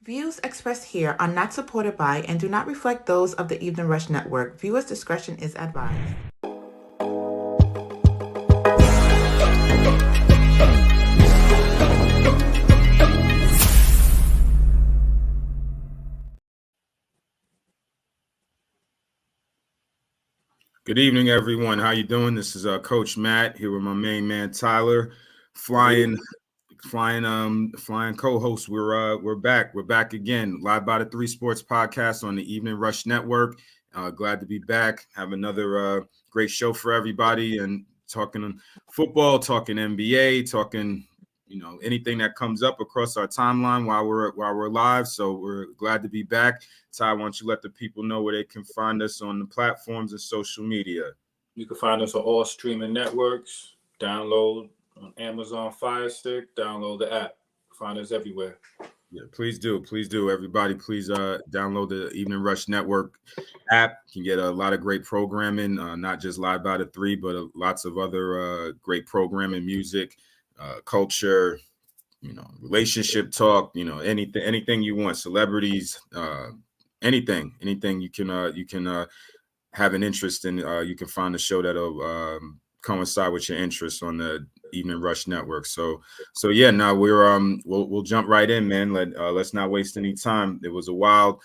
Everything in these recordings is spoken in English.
Views expressed here are not supported by and do not reflect those of the Evening Rush Network. Viewers' discretion is advised. Good evening, everyone. How you doing? This is Coach Matt here with my main man Tyler, flying co-host. We're back. We're back again, live by the 3 Sports Podcast on the Evening Rush Network. Glad to be back. Have another great show for everybody, and talking football, talking NBA, talking anything that comes up across our timeline while we're live. So we're glad to be back. Ty, why don't you let the people know where they can find us on the platforms and social media? You can find us on all streaming networks. Download on Amazon Fire Stick. Download the app. Find us everywhere. Yeah, please do. Everybody, please download the Evening Rush Network app. You can get a lot of great programming, not just Live by the 3, but lots of other great programming, music, culture, relationship talk, anything you want, celebrities, anything you can have an interest in. You can find a show that'll coincide with your interests on the Evening Rush Network. So yeah, now we'll jump right in, man. Let's not waste any time. It was a wild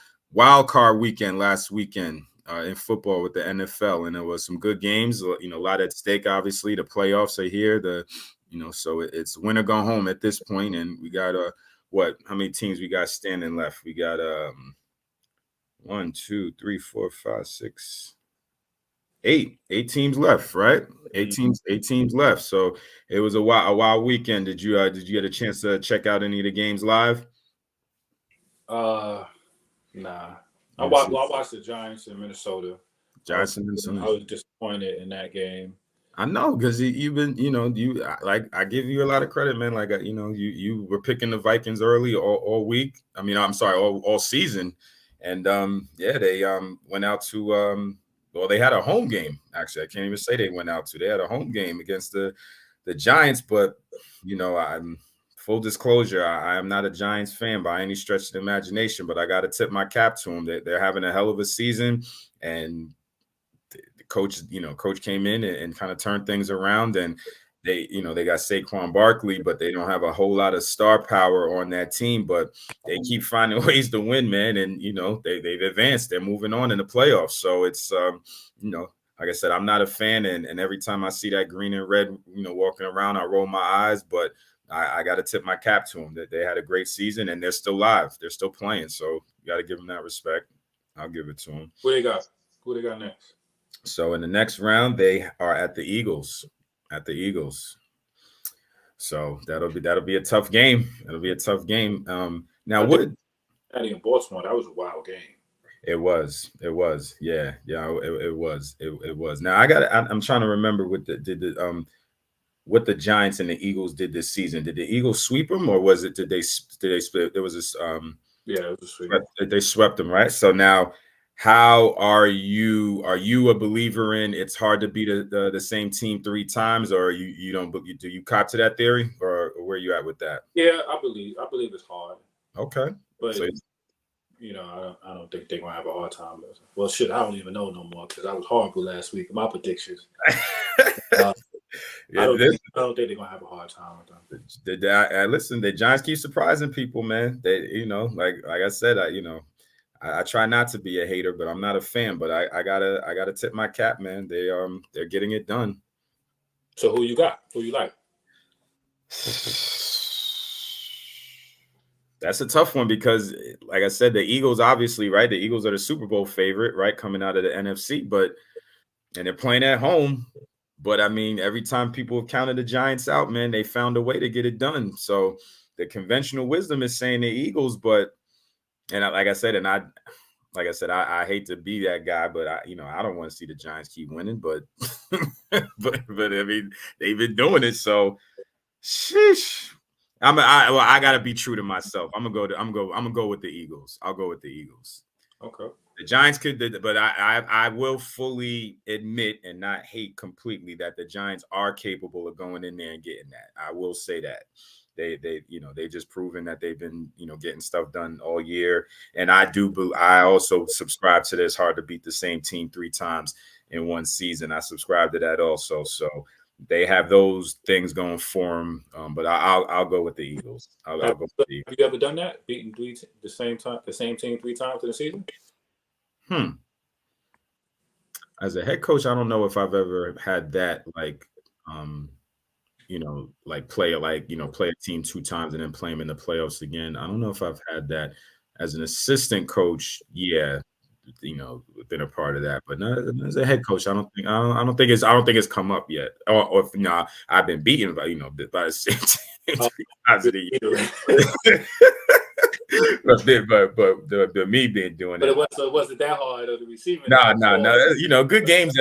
card weekend last weekend in football with the NFL, and there was some good games. A lot at stake. Obviously, the playoffs are here. So it's win or go home at this point, and we got how many teams we got standing left? We got 1, 2, 3, 4, 5, 6, 8 teams left, right? Eight teams left. So it was a wild weekend. Did you get a chance to check out any of the games live? Nah. I watched the Giants in Minnesota. I was disappointed in that game. I know, because you've been, I give you a lot of credit, man. Like, you were picking the Vikings early all week. I mean, I'm sorry, all season. And they went out to they had a home game. Actually, I can't even say they went out to. They had a home game against the Giants, but I'm full disclosure, I am not a Giants fan by any stretch of the imagination, but I got to tip my cap to them. They're having a hell of a season, and coach came in and kind of turned things around, and they got Saquon Barkley, but they don't have a whole lot of star power on that team, but they keep finding ways to win, man. And they've advanced. They're moving on in the playoffs. So it's like I said, I'm not a fan, and every time I see that green and red walking around, I roll my eyes, but I got to tip my cap to them that they had a great season, and they're still live. They're still playing, so you got to give them that respect. I'll give it to them. Who they got next? So in the next round, they are at the Eagles. So that'll be a tough game. Now what? In Baltimore, that was a wild game. It was. Yeah. It was. Now I'm trying to remember what the Giants and the Eagles did this season. Did the Eagles sweep them, or was it? Did they split? There was this. Yeah, it was a sweep. They swept them, right? So now, how are you? Are you a believer in it's hard to beat the same team 3 times, or you don't? Do you cop to that theory, or where are you at with that? Yeah, I believe it's hard. Okay, but I don't think they're gonna have a hard time. Well, shit, I don't even know no more because I was horrible last week. My predictions. I don't think they're gonna have a hard time with them. Listen, the Giants keep surprising people, man. They, like I said, I try not to be a hater, but I'm not a fan. But I gotta tip my cap, man. They're getting it done. So who you got? Who you like? That's a tough one because, like I said, the Eagles, obviously, right? The Eagles are the Super Bowl favorite, right? Coming out of the NFC, and they're playing at home. But I mean, every time people have counted the Giants out, man, they found a way to get it done. So the conventional wisdom is saying the Eagles, I hate to be that guy, but I don't want to see the Giants keep winning. But but I mean, they've been doing it, so sheesh. I gotta be true to myself. I'm gonna go with the Eagles. I'll go with the Eagles. Okay. The Giants could, but I will fully admit and not hate completely that the Giants are capable of going in there and getting that. I will say that. They just proven that they've been, getting stuff done all year. And I also subscribe to this hard to beat the same team 3 times in one season. I subscribe to that also. So they have those things going for them. But I'll go with the Eagles. I'll go with the Eagles. Have you ever done that? Beating the same team 3 times in a season? As a head coach, I don't know if I've ever had that, like, play a team 2 times and then play them in the playoffs again. I don't know if I've had that. As an assistant coach, yeah, been a part of that. But not as a head coach, I don't think it's come up yet. Or I've been beaten by the same team 3 times in a year. but me being doing but it. It wasn't that hard of the receiving. No. Good games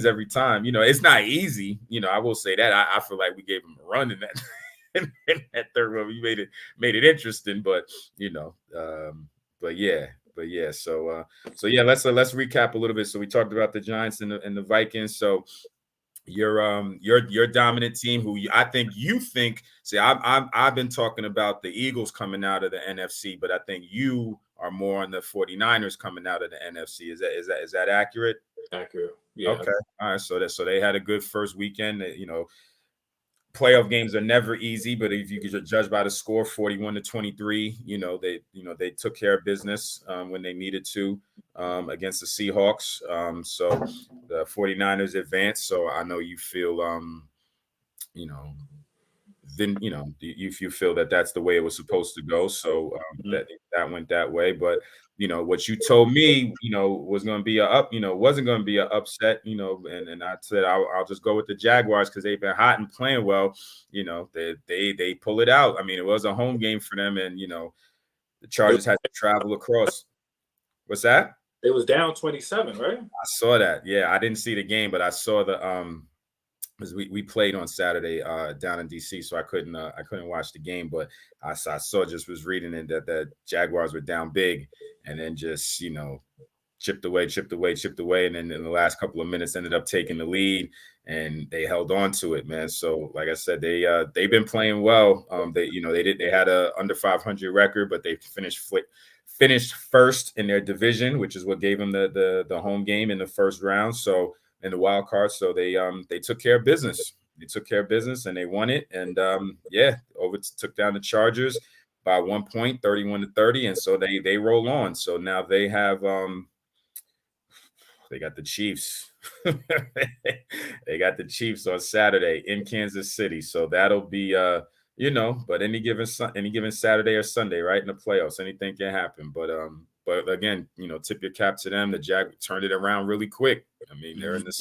every time. It's not easy. I will say that. I feel like we gave them a run in that in that third one. We made it interesting, but yeah. So yeah, let's recap a little bit. So we talked about the Giants and the Vikings. So your dominant team, who I think you think. See, I've been talking about the Eagles coming out of the NFC, but I think you are more on the 49ers coming out of the NFC. Is that accurate? Accurate. Yeah. Okay. All right. So they had a good first weekend. Playoff games are never easy, but if you could judge by the score, 41-23, they took care of business when they needed to against the Seahawks. So the 49ers advanced. So I know you feel, you feel that that's the way it was supposed to go. So that went that way. But what you told me, was going to be wasn't going to be an upset, and I said I'll just go with the Jaguars because they've been hot and playing well. They pull it out. I mean, it was a home game for them, and the Chargers had to travel across. What's that? It was down 27, right? I saw that. Yeah, I didn't see the game, but I saw the because we played on Saturday down in DC, so I couldn't watch the game, but I was reading it that the Jaguars were down big, and then just chipped away, and then in the last couple of minutes ended up taking the lead, and they held on to it, man. So like I said, they've been playing well. They had a under 500 record, but they finished first in their division, which is what gave them the home game in the first round. So. In the wild card, so they took care of business. They took care of business and they won it. And took down the Chargers by 1 point, 31-30, and so they roll on. So now they have they got the Chiefs. They got the Chiefs on Saturday in Kansas City. So that'll be but any given Saturday or Sunday, right, in the playoffs, anything can happen. But again, tip your cap to them. The Jag turned it around really quick. I mean, they're in the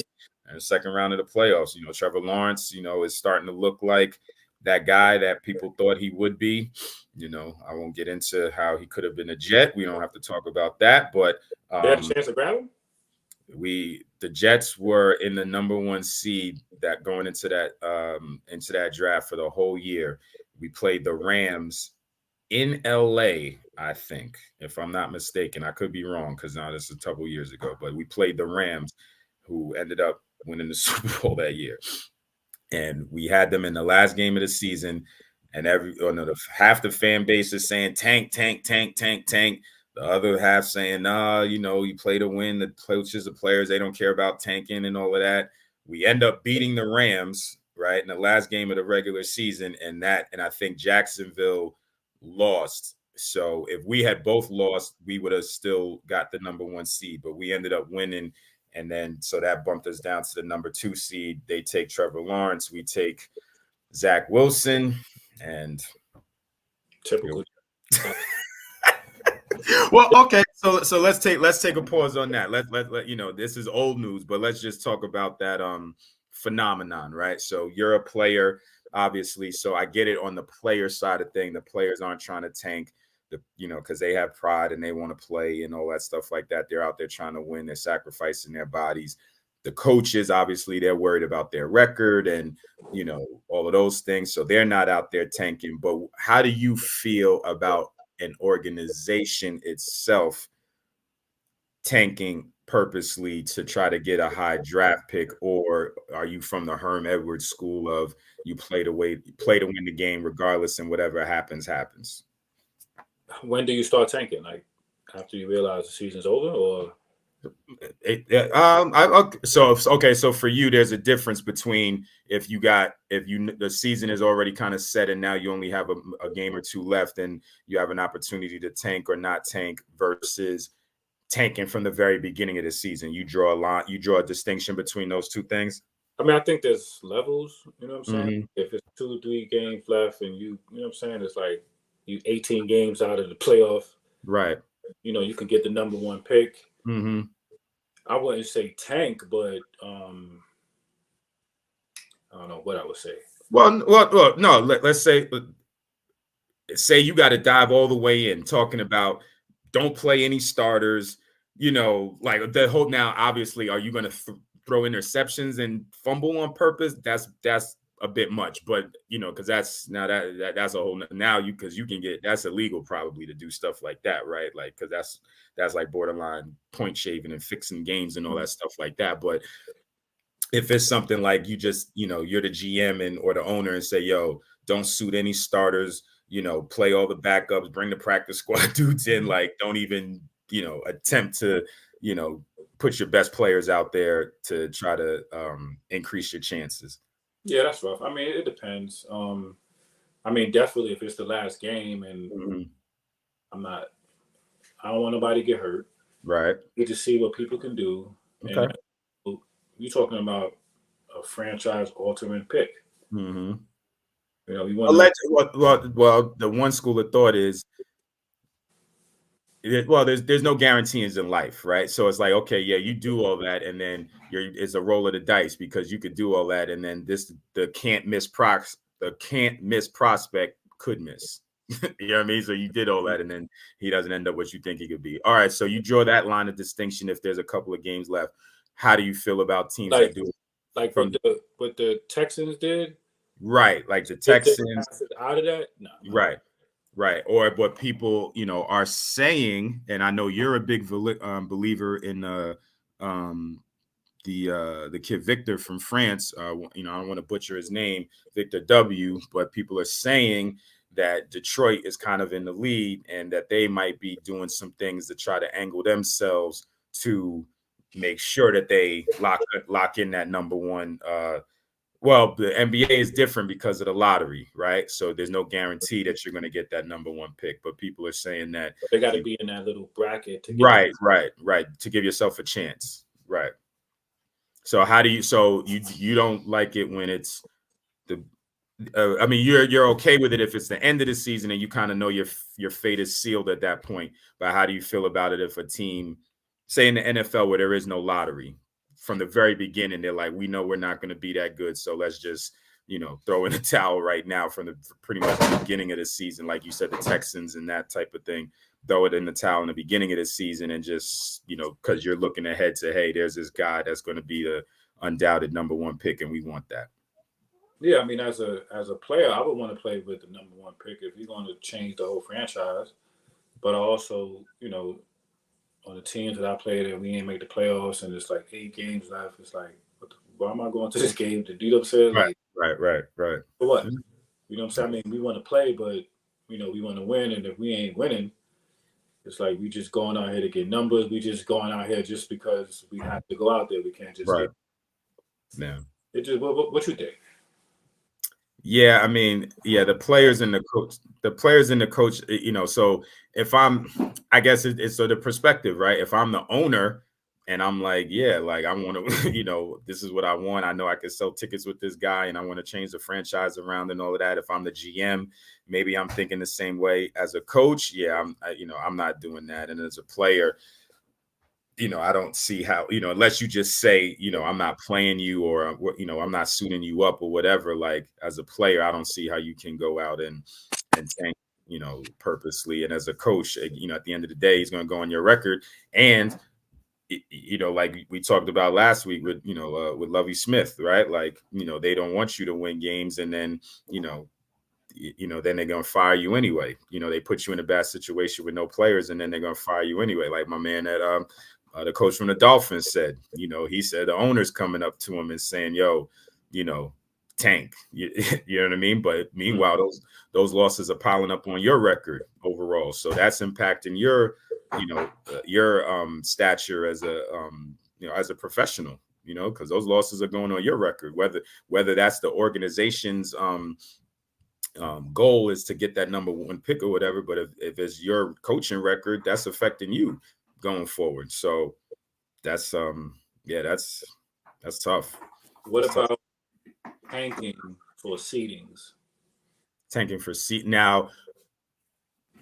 second round of the playoffs. Trevor Lawrence, is starting to look like that guy that people thought he would be. I won't get into how he could have been a Jet. We don't have to talk about that. But they had a chance to grab him? The Jets were in the number 1 seed that going into that draft for the whole year. We played the Rams in LA, I think, if I'm not mistaken. I could be wrong because now this is a couple years ago, but we played the Rams, who ended up winning the Super Bowl that year. And we had them in the last game of the season, and half the fan base is saying tank. The other half saying, you play to win. The coaches, the players, they don't care about tanking and all of that. We end up beating the Rams, right, in the last game of the regular season, and I think Jacksonville lost. So if we had both lost, we would have still got the number 1 seed, but we ended up winning. And then so that bumped us down to the number 2 seed. They take Trevor Lawrence, we take Zach Wilson, and typical. Well, okay, so let's take a pause on that. Let this is old news, but let's just talk about that phenomenon, right? So you're a player, obviously, so I get it on the player side of thing. The players aren't trying to tank, because they have pride and they want to play and all that stuff like that. They're out there trying to win. They're sacrificing their bodies. The coaches, obviously, they're worried about their record and all of those things, so they're not out there tanking. But how do you feel about an organization itself tanking purposely to try to get a high draft pick, or are you from the Herm Edwards school of you play to win the game regardless, and whatever happens? When do you start tanking? Like after you realize the season's over, or? So for you, there's a difference between if the season is already kind of set and now you only have a game or two left and you have an opportunity to tank or not tank versus tanking from the very beginning of the season. You draw a distinction between those two things. I mean, I think there's levels, you know what I'm saying? Mm-hmm. If it's 2-3 games left and you know what I'm saying, it's like you 18 games out of the playoff. Right. You know, you can get the number one pick. Mm-hmm. I wouldn't say tank, but I don't know what I would say. Well, no. Let's say you got to dive all the way in, talking about don't play any starters. You know, like the whole. Now, obviously, are you going to throw interceptions and fumble on purpose? That's a bit much, but you know, because that's a whole now because you can get that's illegal probably to do stuff like that, right? Like because that's like borderline point shaving and fixing games and all that stuff like that. But if it's something like you just, you know, you're the GM or the owner and say, yo, don't suit any starters, you know, play all the backups, bring the practice squad dudes in, like don't even, you know, attempt to, you know, put your best players out there to try to increase your chances. Yeah, that's rough. I mean, it depends. I mean, definitely if it's the last game and mm-hmm. I don't want nobody to get hurt. Right. Get to see what people can do. Okay. And you're talking about a franchise altering pick. Mm-hmm. You know, you want well, the one school of thought is there's no guarantees in life, right? So it's like, okay, yeah, you do all that, and then it's a roll of the dice because you could do all that, and then the can't miss prospect could miss. You know what I mean? So you did all that, and then he doesn't end up what you think he could be. All right, so you draw that line of distinction if there's a couple of games left. How do you feel about teams that do it? Like what the Texans did? Right, like the Texans out of that? No. Right. Or what people, you know, are saying, and I know you're a big believer in the kid Victor from France. You know, I don't want to butcher his name, Victor W. But people are saying that Detroit is kind of in the lead and that they might be doing some things to try to angle themselves to make sure that they lock in that number one. Well, the NBA is different because of the lottery, right? So there's no guarantee that you're going to get that number one pick. But people are saying that they got to be in that little bracket to get right to give yourself a chance, right? So how do you? So you don't like it when it's the? I mean, you're okay with it if it's the end of the season and you kind of know your fate is sealed at that point. But how do you feel about it if a team, say in the NFL where there is no lottery? From the very beginning, they're like, we know we're not going to be that good, so let's just, you know, throw in the towel right now from the pretty much the beginning of the season. Like you said, the Texans and that type of thing, throw it in the towel in the beginning of the season and just, you know, because you're looking ahead to, hey, there's this guy that's going to be the undoubted number one pick, and we want that. Yeah, I mean, as a player, I would want to play with the number one pick if you're going to change the whole franchise. But also, you know, on the teams that I played and we didn't make the playoffs and it's like 8 games left, it's like, why am I going to this game to do what I'm saying? Right. For what? You know what I'm saying? I mean, we want to play, but, you know, we want to win. And if we ain't winning, it's like we just going out here to get numbers. We just going out here just because we have to go out there. We can't just Yeah. It just what you think? Yeah, I mean, yeah, the players and the coach, you know, so if I guess it's so the perspective, right? If I'm the owner and I'm like, yeah, like I want to, you know, this is what I want. I know I can sell tickets with this guy and I want to change the franchise around and all of that. If I'm the GM, maybe I'm thinking the same way. As a coach, yeah, I'm not doing that. And as a player, you know, I don't see how, you know, unless you just say, you know, I'm not playing you or, you know, I'm not suiting you up or whatever. Like as a player, I don't see how you can go out and tank, you know, purposely. And as a coach, you know, at the end of the day, he's going to go on your record. And, you know, like we talked about last week with, you know, with Lovie Smith, right? Like, you know, they don't want you to win games. And then, you know, then they're going to fire you anyway. You know, they put you in a bad situation with no players and then they're going to fire you anyway. Like my man at the coach from the Dolphins said, he said the owner's coming up to him and saying, yo, tank, you know what I mean? But meanwhile, those losses are piling up on your record overall. So that's impacting your stature as a professional, because those losses are going on your record, whether that's the organization's goal is to get that number one pick or whatever. But if it's your coaching record, that's affecting you going forward. So that's that's tough. What about tanking for seedings? Tanking for seat now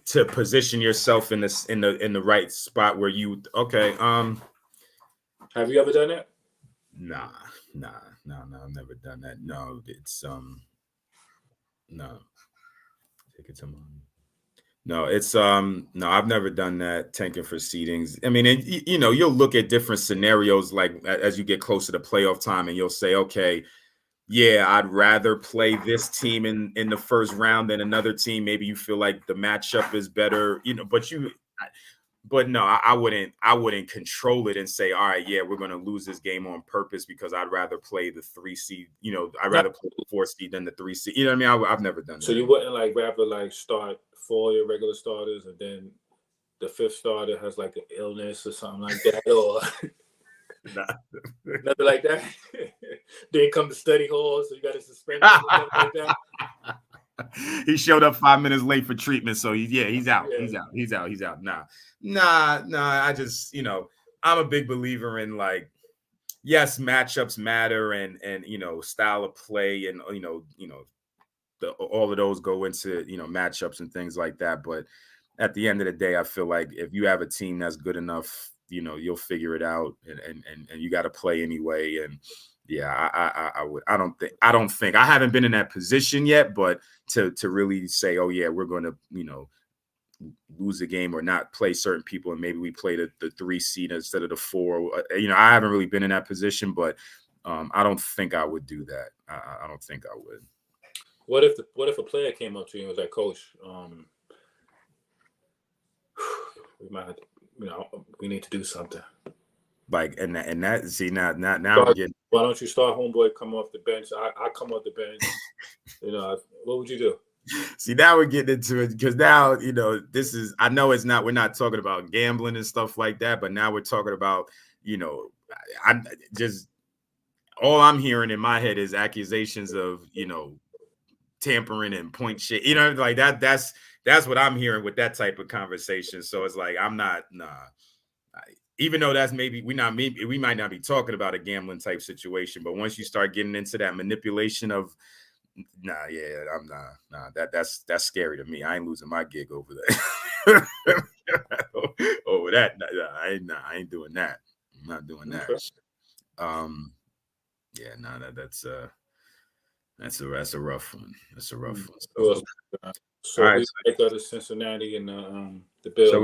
to position yourself in the right spot where you Have you ever done that? Nah, I've never done that. No, it's no. Take it to mom. No, it's no, I've never done that, tanking for seedings. I mean, you'll look at different scenarios like as you get closer to playoff time, and you'll say, okay, yeah, I'd rather play this team in the first round than another team. Maybe you feel like the matchup is better, but no, I wouldn't control it and say, all right, yeah, we're going to lose this game on purpose because I'd rather play the 3 seed. I'd rather play the 4 seed than the 3 seed. You know what I mean? I've never done that. So you wouldn't rather start 4 of your regular starters and then the 5th starter has like an illness or something like that, or nothing like that. Then come to study hall, so you got to suspend him or something like that. He showed up 5 minutes late for treatment, so he's out. Yeah. He's out. Nah. I just I'm a big believer in yes, matchups matter and style of play and all of those go into matchups and things like that. But at the end of the day, I feel like if you have a team that's good enough, you'll figure it out and you got to play anyway. And yeah, I don't think I haven't been in that position yet, but to really say, oh yeah, we're going to lose a game or not play certain people and maybe we play the 3 seed instead of the 4. I haven't really been in that position, but I don't think I would do that. I don't think I would. What if a player came up to you and was like, Coach, we might have to, we need to do something. And that see now we're getting. Why don't you start homeboy come off the bench? I come off the bench. What would you do? See, now we're getting into it because now this is. I know it's not. We're not talking about gambling and stuff like that, but now we're talking about I just all I'm hearing in my head is accusations of tampering and point shit. Like that. That's what I'm hearing with that type of conversation. So it's like I'm not. Nah. Even though that's we might not be talking about a gambling type situation, but once you start getting into that manipulation of, I'm that's scary to me. I ain't losing my gig over that. Over that, I ain't doing that. I'm not doing that. Okay. That's a rough one. That's a rough one. So right, we go to Cincinnati and the Bills. So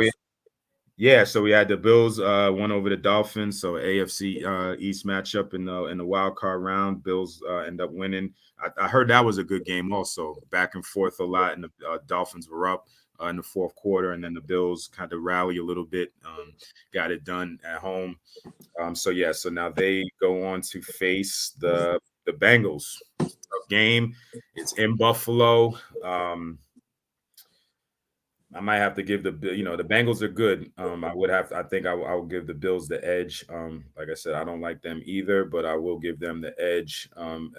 we had the Bills won over the Dolphins. So AFC East matchup in the wild card round. Bills end up winning. I heard that was a good game also. Back and forth a lot, and the Dolphins were up in the fourth quarter, and then the Bills kind of rally a little bit, got it done at home. So now they go on to face the Bengals. It's a tough game. It's in Buffalo. I might have to give the Bengals are good. I think I will give the Bills the edge. Like I said, I don't like them either, but I will give them the edge in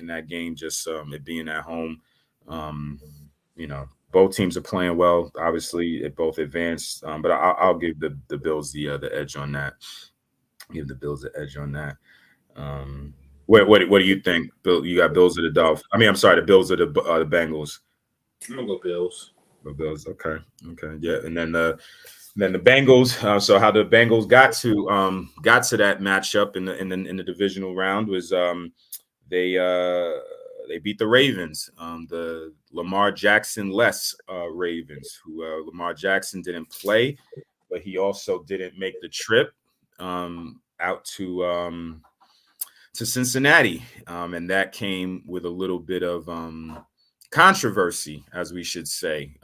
that game, just it being at home. Both teams are playing well. Obviously, it both advanced, but I'll give the Bills the edge on that. Give the Bills the edge on that. What do you think, Bill? You got Bills or the Dolphins? I mean, I'm sorry, the Bills or the Bengals? I'm gonna go Bills. Bills, okay, yeah, and then the Bengals. So how the Bengals got to that matchup in the divisional round was they beat the Ravens, the Lamar Jackson-less Ravens, who Lamar Jackson didn't play, but he also didn't make the trip out to Cincinnati, and that came with a little bit of controversy, as we should say.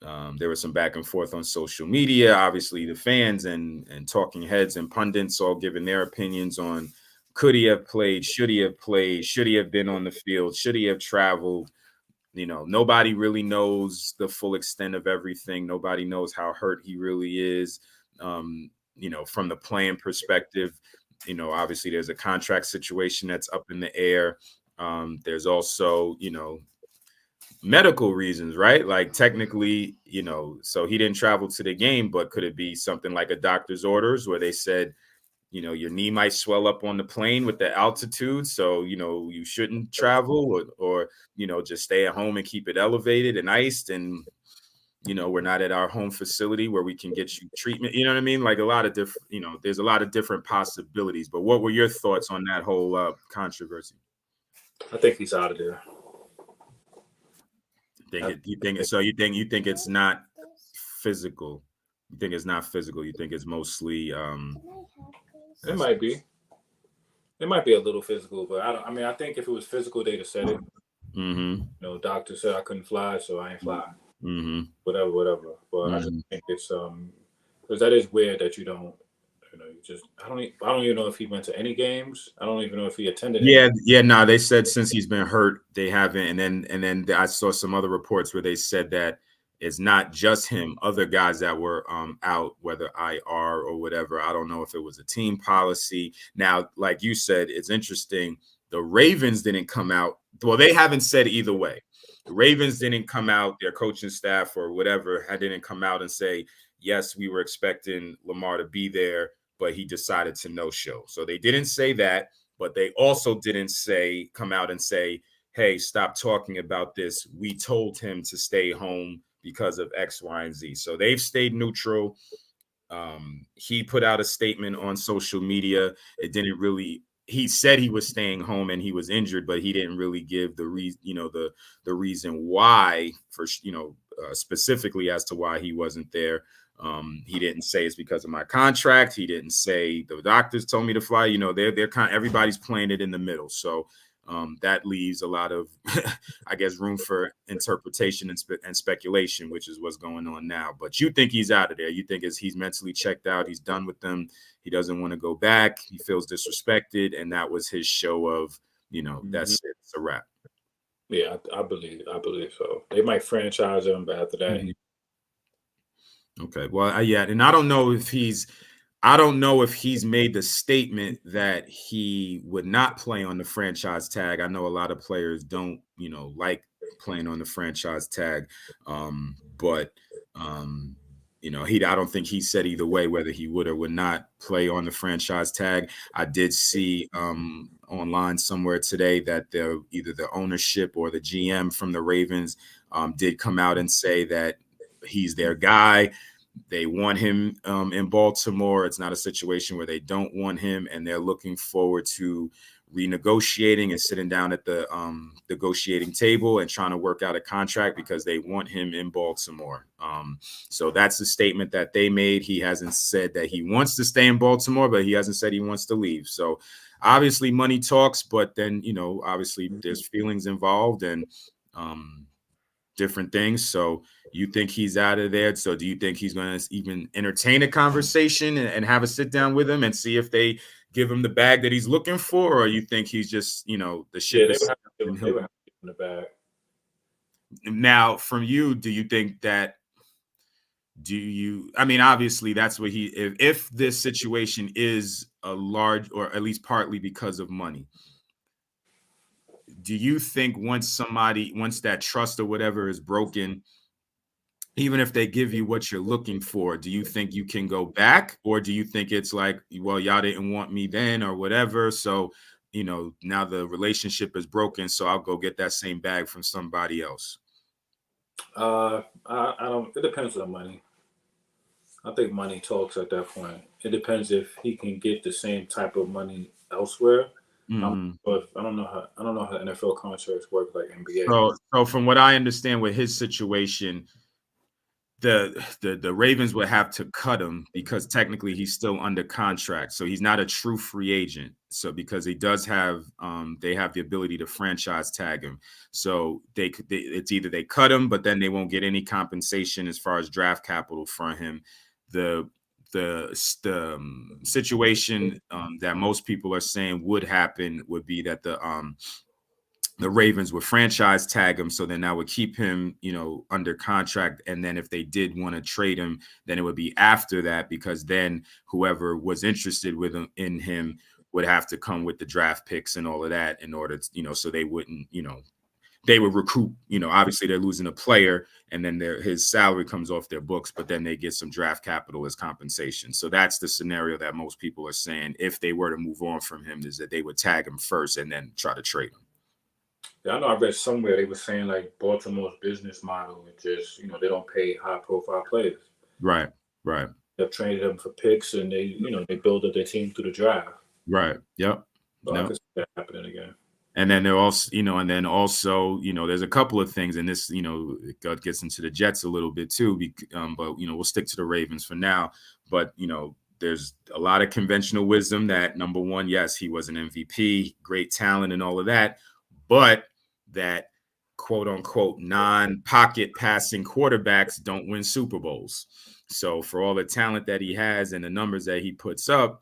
There was some back and forth on social media. Obviously, the fans and talking heads and pundits all giving their opinions on could he have played, should he have played, should he have been on the field, should he have traveled. Nobody really knows the full extent of everything. Nobody knows how hurt he really is. From the playing perspective, obviously there's a contract situation that's up in the air. There's also, medical reasons, right? Like technically, so he didn't travel to the game, but could it be something like a doctor's orders where they said, your knee might swell up on the plane with the altitude. So, you shouldn't travel or just stay at home and keep it elevated and iced. And, we're not at our home facility where we can get you treatment. You know what I mean? Like a lot of different, there's a lot of different possibilities. But what were your thoughts on that whole controversy? I think he's out of there. You think it's not physical? You think it's not physical? You think it's mostly it might be. It might be a little physical, but I think if it was physical, they'd have said it. Mm-hmm. Doctor said I couldn't fly, so I ain't fly. Mm-hmm. Whatever. But I just think it's because that is weird that you don't. I don't even know if he went to any games. I don't even know if he attended. No, they said since he's been hurt, they haven't. And then I saw some other reports where they said that it's not just him, other guys that were out, whether IR or whatever. I don't know if it was a team policy. Now, like you said, it's interesting. The Ravens didn't come out. Well, they haven't said either way. The Ravens didn't come out, their coaching staff or whatever didn't come out and say, yes, we were expecting Lamar to be there, but he decided to no-show. So they didn't say that, but they also didn't come out and say, hey, stop talking about this. We told him to stay home because of X, Y, and Z. So they've stayed neutral. He put out a statement on social media. It didn't really, he said he was staying home and he was injured, but he didn't really give the reason, the reason why for, specifically as to why he wasn't there. He didn't say it's because of my contract. He didn't say the doctors told me to fly. They're everybody's playing it in the middle. So that leaves a lot of, I guess, room for interpretation and speculation, which is what's going on now. But you think he's out of there? You think he's mentally checked out? He's done with them. He doesn't want to go back. He feels disrespected, and that was his show of, that's it. It's a wrap. Yeah, I believe so. They might franchise him, but after that, Okay. Well, and I don't know if he's made the statement that he would not play on the franchise tag. I know a lot of players don't, like playing on the franchise tag. But I don't think he said either way whether he would or would not play on the franchise tag. I did see online somewhere today that either the ownership or the GM from the Ravens did come out and say that he's their guy. They want him in Baltimore. It's not a situation where they don't want him, and they're looking forward to renegotiating and sitting down at the negotiating table and trying to work out a contract because they want him in Baltimore. So that's the statement that they made. He hasn't said that he wants to stay in Baltimore, but he hasn't said he wants to leave. So obviously money talks, but then, obviously there's feelings involved and different things. So you think he's out of there? So do you think he's going to even entertain a conversation and have a sit down with him and see if they give him the bag that he's looking for? Or you think he's just, the ship is they would have to give him the bag. Now, from you, do you think that, obviously that's what if this situation is a large or at least partly because of money, do you think once that trust or whatever is broken, even if they give you what you're looking for, do you think you can go back? Or do you think it's like, well, y'all didn't want me then or whatever, so, now the relationship is broken, so I'll go get that same bag from somebody else? I don't. It depends on the money. I think money talks at that point. It depends if he can get the same type of money elsewhere. But I don't know how NFL contracts work like NBA. So from what I understand with his situation, the Ravens would have to cut him because technically he's still under contract. So he's not a true free agent. So because he does have, they have the ability to franchise tag him. So it's either they cut him, but then they won't get any compensation as far as draft capital for him. The situation that most people are saying would happen would be that the Ravens would franchise tag him, so then that would keep him, under contract. And then if they did want to trade him, then it would be after that, because then whoever was interested in him would have to come with the draft picks and all of that in order to, so they wouldn't, they would recoup, obviously they're losing a player, and then his salary comes off their books, but then they get some draft capital as compensation. So that's the scenario that most people are saying, if they were to move on from him, is that they would tag him first and then try to trade him. Yeah, I know I read somewhere they were saying like Baltimore's business model is just, they don't pay high profile players. Right. They've traded them for picks, and they build up their team through the draft. Right. Yep. So I could see that happening again. And then they're also, there's a couple of things, and this, it gets into the Jets a little bit too, but, we'll stick to the Ravens for now. But, there's a lot of conventional wisdom that, number one, yes, he was an MVP, great talent and all of that, but that quote unquote non-pocket passing quarterbacks don't win Super Bowls. So for all the talent that he has and the numbers that he puts up,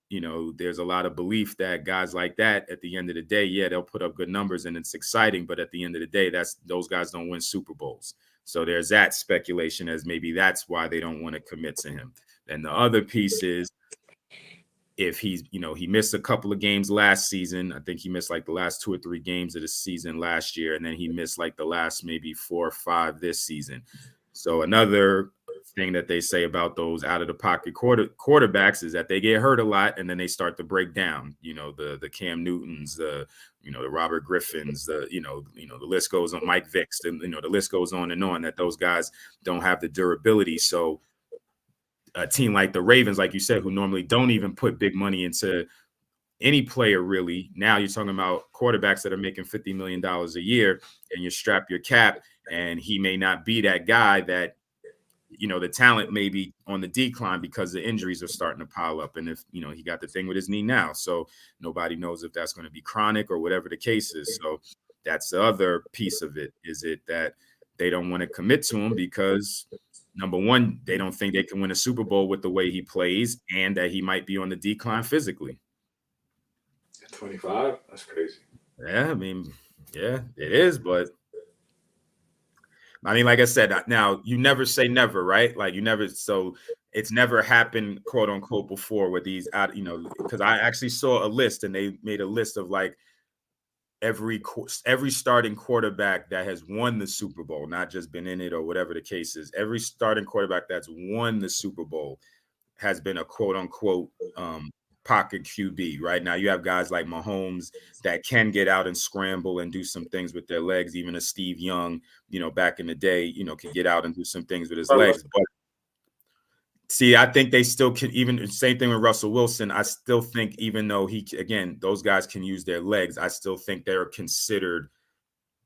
there's a lot of belief that guys like that, at the end of the day, yeah, they'll put up good numbers and it's exciting, but at the end of the day, those guys don't win Super Bowls. So there's that speculation as maybe that's why they don't want to commit to him. And the other piece is, if he's, he missed a couple of games last season. I think he missed like the last 2 or 3 games of the season last year. And then he missed like the last maybe 4 or 5 this season. So another thing that they say about those out of the pocket quarterbacks is that they get hurt a lot and then they start to break down. The Cam Newtons, the Robert Griffins, the list goes on, Mike Vicks, and the list goes on, that those guys don't have the durability. So a team like the Ravens, like you said, who normally don't even put big money into any player, really. Now you're talking about quarterbacks that are making $50 million a year, and you strap your cap, and he may not be that guy that, the talent may be on the decline because the injuries are starting to pile up. And if, he got the thing with his knee now, so nobody knows if that's going to be chronic or whatever the case is. So that's the other piece of it. Is it that they don't want to commit to him because, number one, they don't think they can win a Super Bowl with the way he plays, and that he might be on the decline physically. 25? That's crazy. Yeah, I mean, yeah, it is. But I mean, like I said, now you never say never, right? Like so it's never happened, quote unquote, before with these because I actually saw a list, and they made a list of like every starting quarterback that has won the Super Bowl, not just been in it or whatever the case is. Every starting quarterback that's won the Super Bowl has been a quote unquote pocket QB. Right now, you have guys like Mahomes that can get out and scramble and do some things with their legs. Even a Steve Young, back in the day, can get out and do some things with his legs. But see, I think they still can. Even same thing with Russell Wilson. I still think, even though those guys can use their legs, I still think they're considered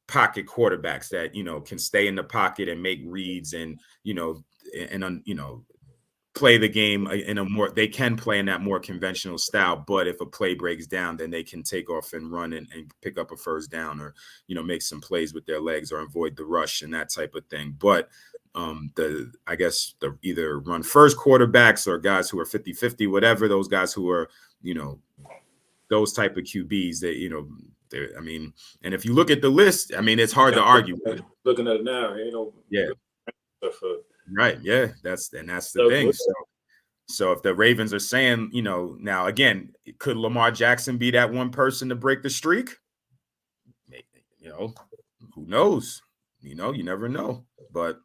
pocket quarterbacks that, can stay in the pocket and make reads and, play the game they can play in that more conventional style. But if a play breaks down, then they can take off and run and pick up a first down, or, make some plays with their legs, or avoid the rush and that type of thing. But I guess the either run first quarterbacks or guys who are 50-50, whatever, those guys who are, those type of QBs that, I mean, and if you look at the list, I mean, it's hard to argue with it. Looking at it now, yeah. Right. Yeah. That's the thing. So if the Ravens are saying, now again, could Lamar Jackson be that one person to break the streak? Who knows? You never know. But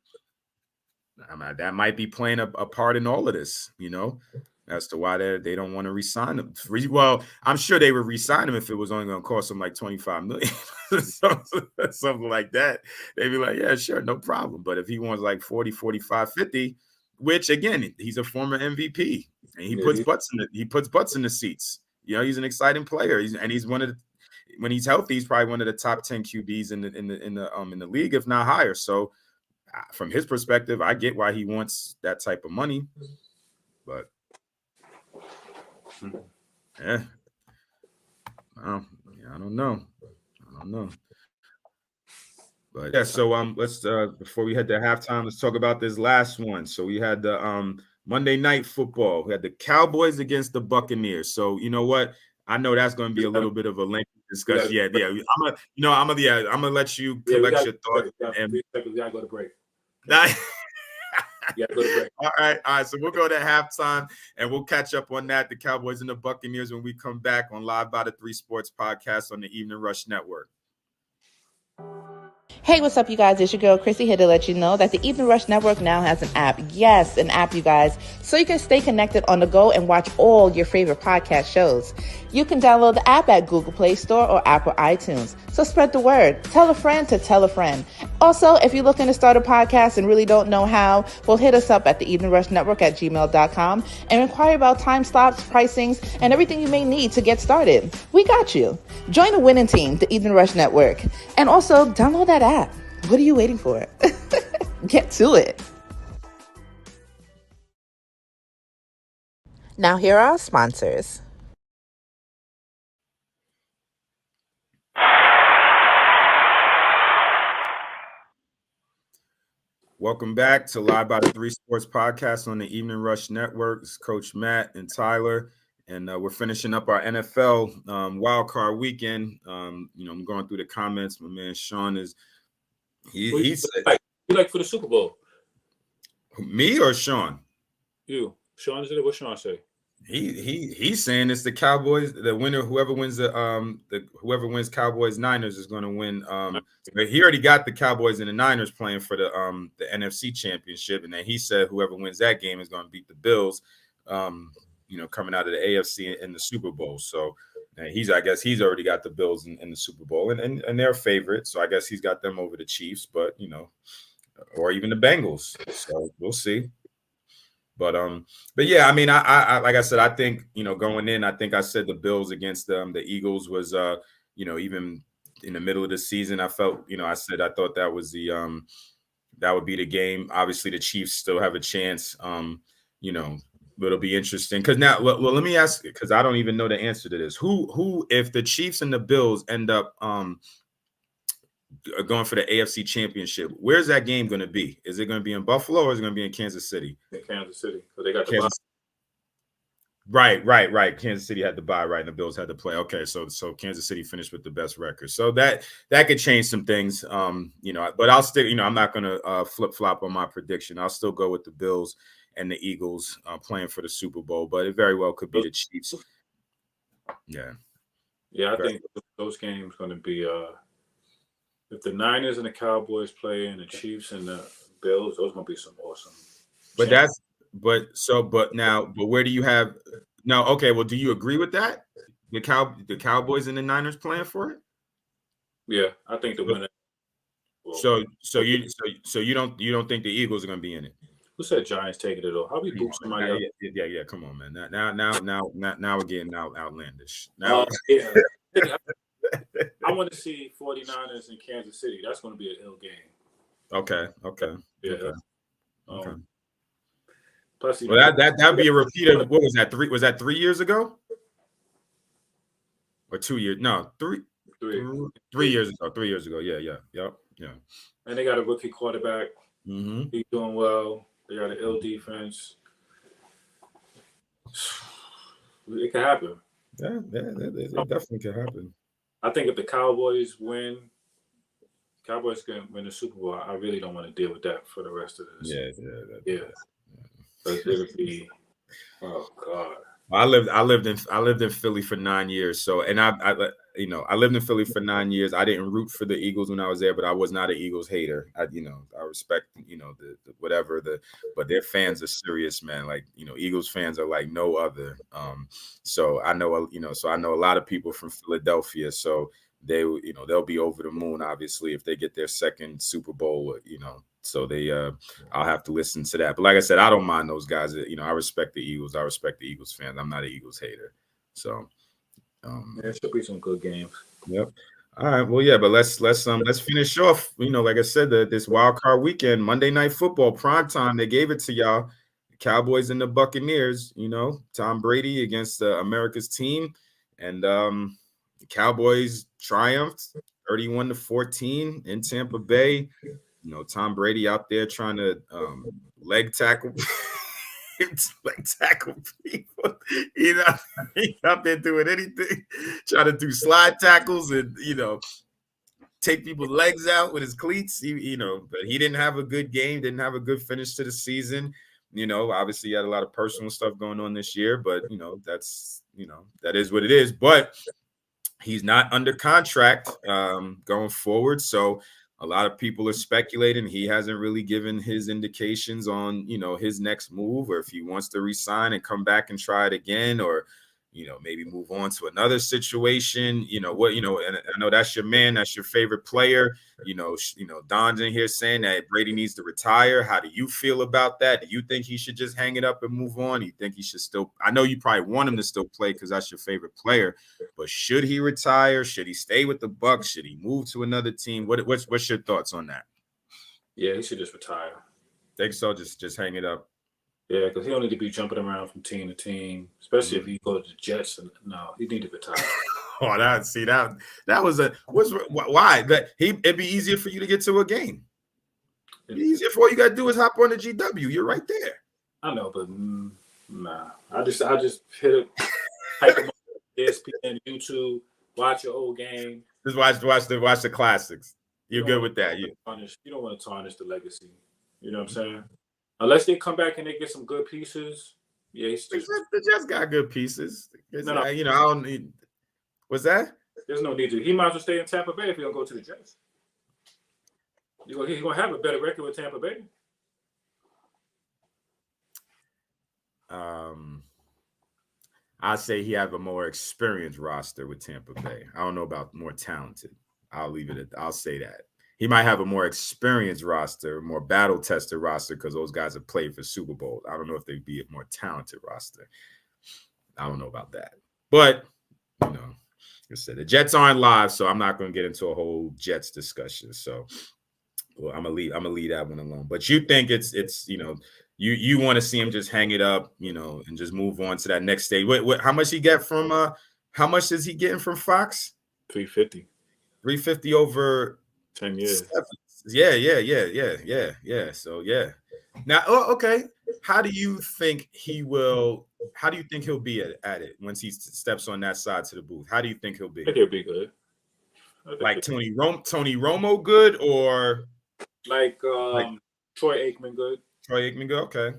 that might be playing a part in all of this, as to why they don't want to re-sign him. Well, I'm sure they would re-sign him if it was only going to cost them like $25 million, something like that. They'd be like, yeah, sure, no problem. But if he wants like 40, 45, 50, which again, he's a former MVP, and he puts butts in the seats. He's an exciting player. He's one of the, when he's healthy, he's probably one of the top 10 QBs in the league, if not higher. So from his perspective, I get why he wants that type of money, but yeah. Yeah, I don't know. But yeah, so let's before we head to halftime, let's talk about this last one. So we had the Monday Night Football. We had the Cowboys against the Buccaneers. So you know what? I know that's going to be a little bit of a lengthy discussion. Yeah. I'm gonna let you collect your thoughts. We gotta go to break. All Yeah, go to break. All right. So we'll go to halftime and we'll catch up on that. The Cowboys and the Buccaneers when we come back on Live by the 3 Sports Podcast on the Evening Rush Network. Hey, what's up, you guys? It's your girl, Chrissy, here to let you know that the Evening Rush Network now has an app. Yes, an app, you guys. So you can stay connected on the go and watch all your favorite podcast shows. You can download the app at Google Play Store or Apple iTunes. So spread the word. Tell a friend to tell a friend. Also, if you're looking to start a podcast and really don't know how, well, hit us up at the Evening Rush Network at gmail.com and inquire about time slots, pricings, and everything you may need to get started. We got you. Join the winning team, the Evening Rush Network. And also, download that app. What are you waiting for? Get to it. Now, here are our sponsors. Welcome back to Live by the 3 Sports Podcast on the Evening Rush Network. It's Coach Matt and Tyler, and we're finishing up our NFL Wildcard weekend. I'm going through the comments. My man Shone is he said, you like for the Super Bowl? Me or Sean? You. Sean said it. What Sean say? He's saying it's the Cowboys. The winner, whoever wins whoever wins Cowboys Niners is going to win. But he already got the Cowboys and the Niners playing for the NFC Championship, and then he said whoever wins that game is going to beat the Bills. Coming out of the AFC in the Super Bowl. So I guess he's already got the Bills in the Super Bowl, and they're favorite. So I guess he's got them over the Chiefs, but or even the Bengals. So we'll see. But yeah, I mean, I like I said, I think going in, I think I said the Bills against the Eagles was even in the middle of the season, I felt I said I thought that was that would be the game. Obviously, the Chiefs still have a chance. But it'll be interesting because now, well, let me ask, because I don't even know the answer to this. Who, if the Chiefs and the Bills end up going for the AFC Championship, where's that game going to be? Is it going to be in Buffalo or is it going to be in Kansas City? In Kansas City, so they got the bye. Right. Kansas City had to bye, right, and the Bills had to play. Okay, so Kansas City finished with the best record. So that could change some things, But I'll still, I'm not going to flip flop on my prediction. I'll still go with the Bills and the Eagles playing for the Super Bowl, but it very well could be the Chiefs. Yeah. I think those games going to be if the Niners and the Cowboys play and the Chiefs and the Bills, those going to be some awesome. But where do you have now? Okay, well, do you agree with that? The Cowboys and the Niners playing for it? Yeah, I think the winner. So you don't think the Eagles are going to be in it? Who said Giants taking it off? How we boot somebody else? Yeah. Come on, man. Now we're getting outlandish. Now, I want to see 49ers in Kansas City. That's going to be an ill game. Okay. Yeah. Okay. Plus, that'd be a repeat of what was that? Was that 3 years ago? Or 2 years? No, 3 years ago. 3 years ago. Yeah. And they got a rookie quarterback. Mm-hmm. He's doing well. They got an ill defense. It could happen. Yeah, it definitely could happen. I think if the Cowboys can win the Super Bowl, I really don't want to deal with that for the rest of this. Yeah. It would be, oh God. I lived in Philly for 9 years. So, and I lived in Philly for 9 years. I didn't root for the Eagles when I was there, but I was not an Eagles hater. I respect, but their fans are serious, man. Like, Eagles fans are like no other. So I know a lot of people from Philadelphia. So they'll be over the moon, obviously, if they get their second Super Bowl, So I'll have to listen to that. But like I said, I don't mind those guys. I respect the Eagles. I respect the Eagles fans. I'm not an Eagles hater. So there should be some good games. Yep. All right. Well, yeah, but let's finish off. Like I said, this wild card weekend, Monday Night Football, prime time. They gave it to y'all, the Cowboys and the Buccaneers. Tom Brady against America's team, and the Cowboys triumphed 31-14 in Tampa Bay. You know, Tom Brady out there trying to leg tackle people. You know, he's out there doing anything, trying to do slide tackles and, you know, take people's legs out with his cleats. You know, but he didn't have a good game, didn't have a good finish to the season. You know, obviously he had a lot of personal stuff going on this year, but, you know, that's, you know, that is what it is. But he's not under contract going forward. So a lot of people are speculating. He hasn't really given his indications on, you know, his next move, or if he wants to resign and come back and try it again, or, you know, maybe move on to another situation. You know what, you know, and I know that's your man, that's your favorite player. You know, Don's in here saying that Brady needs to retire. How do you feel about that? Do you think he should just hang it up and move on? Do you think he should still? I know you probably want him to still play because that's your favorite player, but should he retire? Should he stay with the Bucs? Should he move to another team? What's your thoughts on that? Yeah, he should just retire. Think so? Just hang it up. Yeah, because he don't need to be jumping around from team to team, especially if he goes to the Jets. No, he need to retire. Oh, that was why that it'd be easier for you to get to a game. It'd be easier for all you got to do is hop on the GW. You're right there. I know, but nah. I just hit it, type him on ESPN, YouTube, watch your old game. Just watch the classics. You're good with that. You don't want to tarnish the legacy. You know what I'm saying? Unless they come back and they get some good pieces. Yeah, the Jets got good pieces. No. You know, I don't need. What's that? There's no need to. He might as well stay in Tampa Bay if he don't go to the Jets. He's gonna have a better record with Tampa Bay. I'd say he have a more experienced roster with Tampa Bay. I don't know about more talented. I'll say that. He might have a more experienced roster, more battle-tested roster, because those guys have played for Super Bowls. I don't know if they'd be a more talented roster. I don't know about that. But, you know, like I said, the Jets aren't live, so I'm not going to get into a whole Jets discussion. So, well, I'm gonna leave that one alone. But you think it's you know, you want to see him just hang it up, you know, and just move on to that next stage. How much he get from how much is he getting from Fox? $350. $350 over 10 years. Yeah. So yeah. Now, okay. How do you think he'll be at it once he steps on that side to the booth? How do you think he'll be? I think he'll be good. Like Tony Romo good, or like Troy Aikman good? Troy Aikman good. Okay.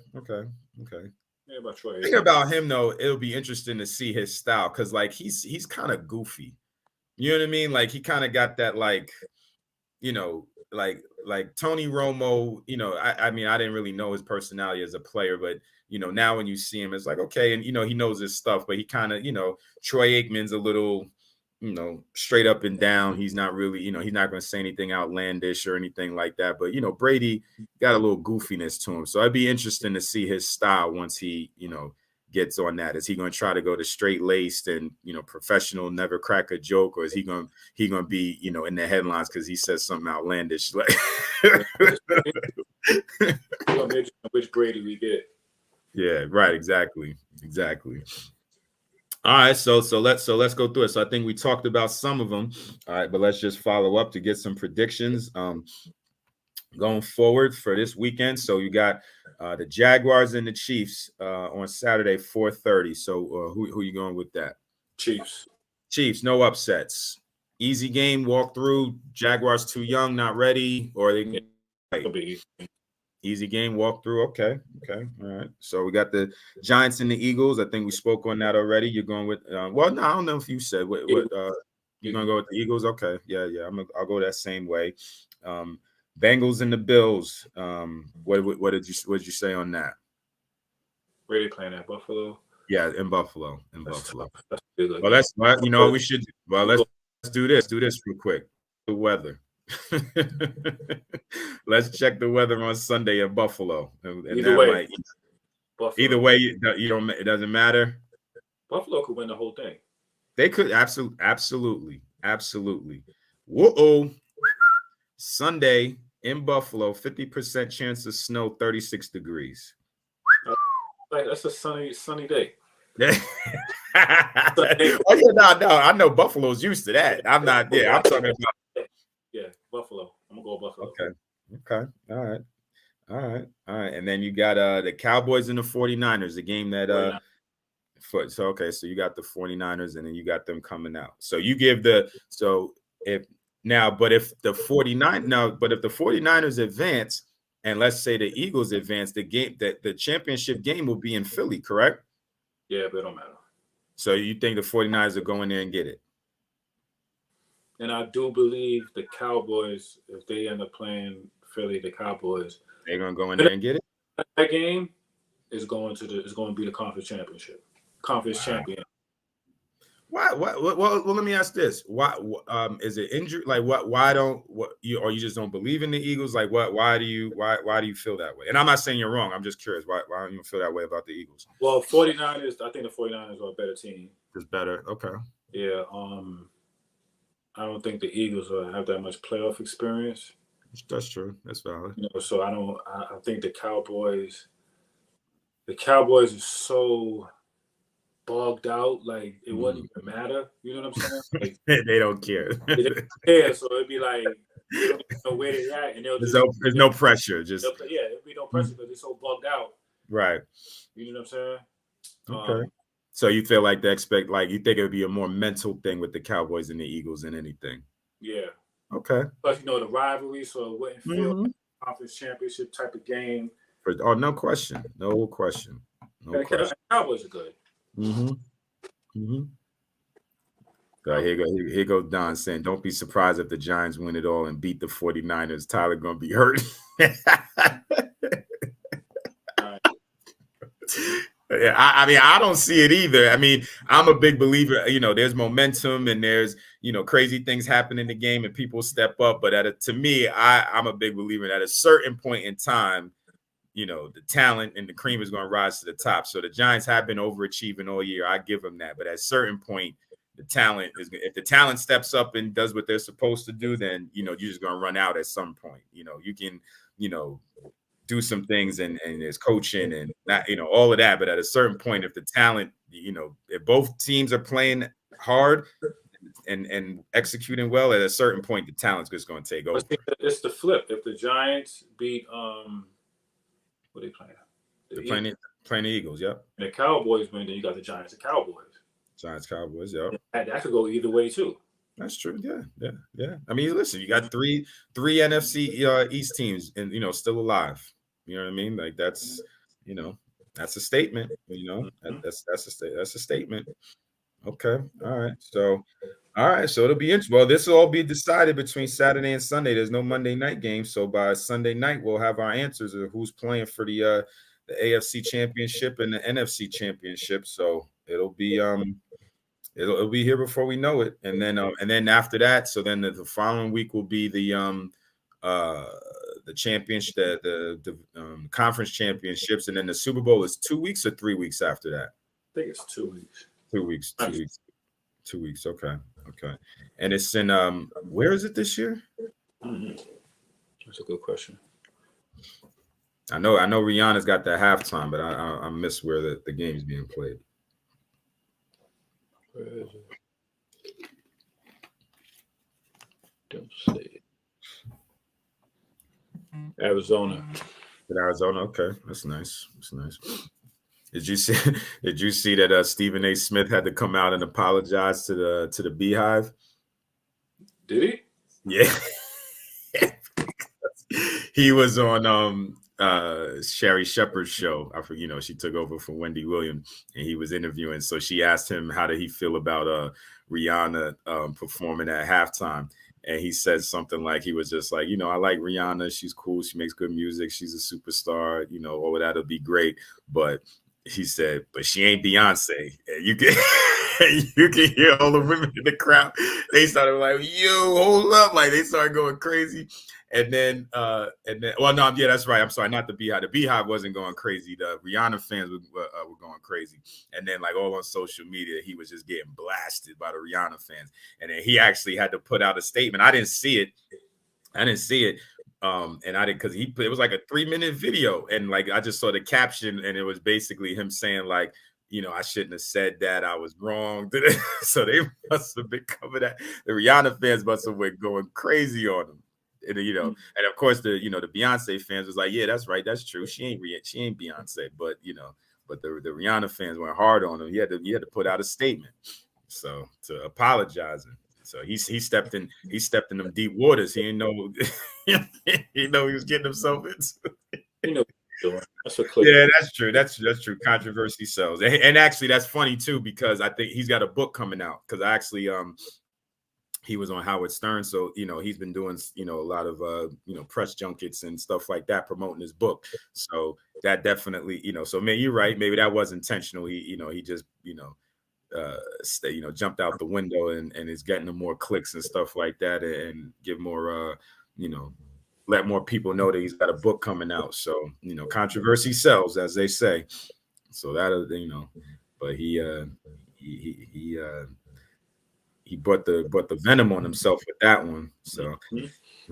Yeah, about Troy Aikman. Think about him though. It'll be interesting to see his style, because like he's kind of goofy. You know what I mean? Like he kind of got that, like, you know, like Tony Romo, you know, I mean, I didn't really know his personality as a player, but, you know, now when you see him, it's like, okay. And, you know, he knows his stuff, but he kind of, you know, Troy Aikman's a little, you know, straight up and down. He's not really, you know, he's not going to say anything outlandish or anything like that. But, you know, Brady got a little goofiness to him. So it'd be interesting to see his style once he, you know, gets on that. Is he going to try to go to straight laced and, you know, professional, never crack a joke, or is he going to be, you know, in the headlines because he says something outlandish? Like, which Brady we get? Yeah, right. Exactly. All right, so let's go through it. So I think we talked about some of them. All right, but let's just follow up to get some predictions going forward for this weekend. So you got the Jaguars and the Chiefs on Saturday, 4:30. So who you going with that? Chiefs, no upsets. Easy game, walk through. Jaguars too young, not ready, or they can be easy game, walk through. Okay. All right. So we got the Giants and the Eagles. I think we spoke on that already. You're going with well, no, I don't know if you said what you're gonna go with the Eagles. Okay. Yeah. I'll go that same way. Bengals and the Bills. What did you say on that? Where they playing at? Buffalo? Yeah, in Buffalo. That's good. Well, let's you know what we should do. Well, let's do this. Do this real quick. The weather. Let's check the weather on Sunday in Buffalo. And either way, either way, you don't. It doesn't matter. Buffalo could win the whole thing. They could absolutely. Whoa! Sunday in Buffalo, 50% chance of snow, 36 degrees. That's a sunny day. Oh yeah, no, I know Buffalo's used to that. I'm not. Yeah, I'm talking about. Yeah, Buffalo. I'm gonna go Buffalo. Okay. All right. And then you got the Cowboys and the 49ers, the game that so you got the 49ers and then you got them coming out. So you give if the 49ers advance and let's say the Eagles advance, the championship game will be in Philly, correct? Yeah, but it don't matter. So you think the 49ers will go in there and get it? And I do believe the Cowboys, if they end up playing Philly, the Cowboys, they're gonna go in there and get it. That game is going to be the conference championship, champion. Why? Well, let me ask this: why? Is it injury? Like, what? Why don't or you just don't believe in the Eagles? Like, what? Why do you feel that way? And I'm not saying you're wrong. I'm just curious. Why don't you feel that way about the Eagles? Well, 49ers. I think the 49ers are a better team. It's better. Okay. Yeah. I don't think the Eagles have that much playoff experience. That's true. That's valid. So I think the Cowboys. The Cowboys are so bogged out, like it wouldn't even matter. You know what I'm saying? Like, they don't care. They don't care, so it'd be like you don't know where they're at, and there's no pressure. Just it'd be no pressure because they're so bugged out. Right. You know what I'm saying? Okay. So you feel like you think it would be a more mental thing with the Cowboys and the Eagles than anything? Yeah. Okay. But the rivalry, so it wouldn't feel like a conference championship type of game. No question. The Cowboys are good. Here goes Don saying, don't be surprised if the Giants win it all and beat the 49ers. Tyler gonna be hurt. Yeah, I don't see it either. I mean, I'm a big believer, there's momentum and there's, crazy things happen in the game and people step up. But to me, I'm a big believer that at a certain point in time, the talent and the cream is going to rise to the top. So the Giants have been overachieving all year. I give them that. But at a certain point, if the talent steps up and does what they're supposed to do, then, you're just going to run out at some point. You can, do some things and there's coaching and that, all of that. But at a certain point, if the talent, if both teams are playing hard and executing well, at a certain point, the talent's just going to take over. It's the flip. If the Giants beat, what are they playing? They're playing the Eagles, yep. And the Cowboys win, then you got the Giants and Cowboys. Giants, Cowboys, yep. That could go either way too. That's true. Yeah. I mean, listen, you got three NFC East teams and still alive. You know what I mean? Like that's that's a statement. That's a statement. Okay. All right. So it'll be interesting. Well, this will all be decided between Saturday and Sunday. There's no Monday night game, so by Sunday night we'll have our answers of who's playing for the AFC Championship and the NFC Championship. So it'll be it'll be here before we know it, and then after that, so then the following week will be the championship, the conference championships, and then the Super Bowl is 2 weeks or 3 weeks after that. I think it's 2 weeks. 2 weeks. 2 weeks. 2 weeks. Okay. And it's in where is it this year? That's a good question. I know Rihanna's got that halftime, but I miss where the game's being played. Where is it? Don't say it. Arizona. In Arizona, okay, that's nice. Did you see that Stephen A. Smith had to come out and apologize to the Beehive? Did he? Yeah. He was on Sherry Shepherd's show. I forget, she took over for Wendy Williams, and he was interviewing. So she asked him how did he feel about Rihanna performing at halftime. And he said something like, he was just like, I like Rihanna. She's cool. She makes good music. She's a superstar. All of that'll be great. But he said, but she ain't Beyonce. And you can hear all the women in the crowd. They started like, yo, hold up. Like they started going crazy. And then, well, no, yeah, that's right. I'm sorry, not the Beehive. The Beehive wasn't going crazy. The Rihanna fans were going crazy. And then, like all on social media, he was just getting blasted by the Rihanna fans. And then he actually had to put out a statement. I didn't see it. And I didn't, because it was like a 3-minute video, and like I just saw the caption, and it was basically him saying like, I shouldn't have said that. I was wrong. So they must have been coming at the Rihanna fans must have been going crazy on them. And, and of course the Beyonce fans was like, yeah, that's right, that's true. She ain't Beyonce, but the Rihanna fans went hard on him. He had to put out a statement, so to apologizing. So he stepped in them deep waters. He didn't know he was getting himself into. That's what clear. Yeah, that's true. That's true. Controversy sells, and actually that's funny too, because I think he's got a book coming out. Because actually, he was on Howard Stern, so he's been doing a lot of press junkets and stuff like that, promoting his book. So that definitely so man, you're right. Maybe that was intentional. He just jumped out the window and is getting them more clicks and stuff like that, and give more let more people know that he's got a book coming out. So controversy sells, as they say. So that but he brought the venom on himself with that one. So